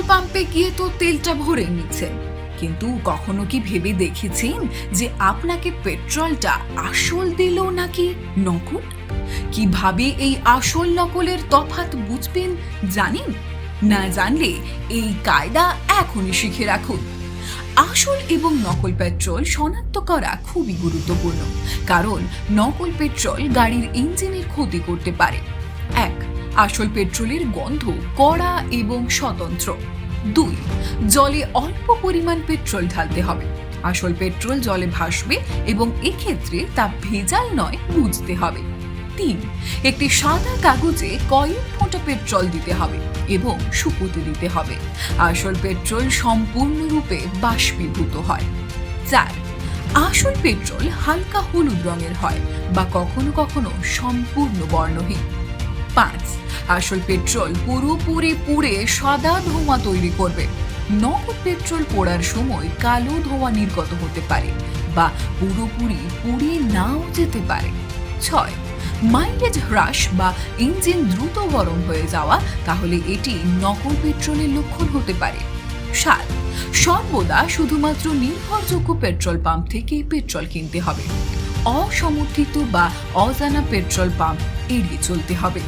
পাম্পে গিয়ে তো তেলটা ভরে নিচ্ছেন, কিন্তু কখনো কি ভেবে দেখেছেন যে আপনাকে পেট্রোলটা আসল দিল নাকি নকল? কিভাবে এই আসল নকলের তফাৎ বুঝবেন জানেন? না জানলে এই কায়দা এখনই শিখে রাখুন। আসল এবং নকল পেট্রোল শনাক্ত করা খুবই গুরুত্বপূর্ণ, কারণ নকল পেট্রোল গাড়ির ইঞ্জিনের ক্ষতি করতে পারে। 1. আসল পেট্রোলের গন্ধ কড়া এবং স্বতন্ত্র। 2. জলে অল্প পরিমাণ পেট্রোল ঢালতে হবে। আসল পেট্রোল জলে ভাসবে এবং এক্ষেত্রে তা ভেজাল নয় বুঝতে হবে। 3. একটি সাদা কাগজে কয়েক ফোঁটা পেট্রোল দিতে হবে এবং শুকোতে দিতে হবে। আসল পেট্রোল সম্পূর্ণরূপে বাষ্পীভূত হয়। 4. আসল পেট্রোল হালকা হলুদ রঙের হয় বা কখনো কখনো সম্পূর্ণ বর্ণহীন। 5. আসল পেট্রোল পুরোপুরি পুড়ে সাদা ধোঁয়া তৈরি করবে। নকল পেট্রোল পোড়ার সময় কালো ধোঁয়া নির্গত হতে পারে বা পুরোপুরি পুড়ে নাও যেতে পারে। 6. মাইলেজ হ্রাস বা ইঞ্জিন দ্রুত গরম হয়ে যাওয়া, তাহলে এটি নকল পেট্রোলের লক্ষণ হতে পারে। 7. সর্বদা শুধুমাত্র নির্ভরযোগ্য পেট্রোল পাম্প থেকে পেট্রোল কিনতে হবে। অসমর্থিত বা অজানা পেট্রোল পাম্প এড়িয়ে চলতে হবে।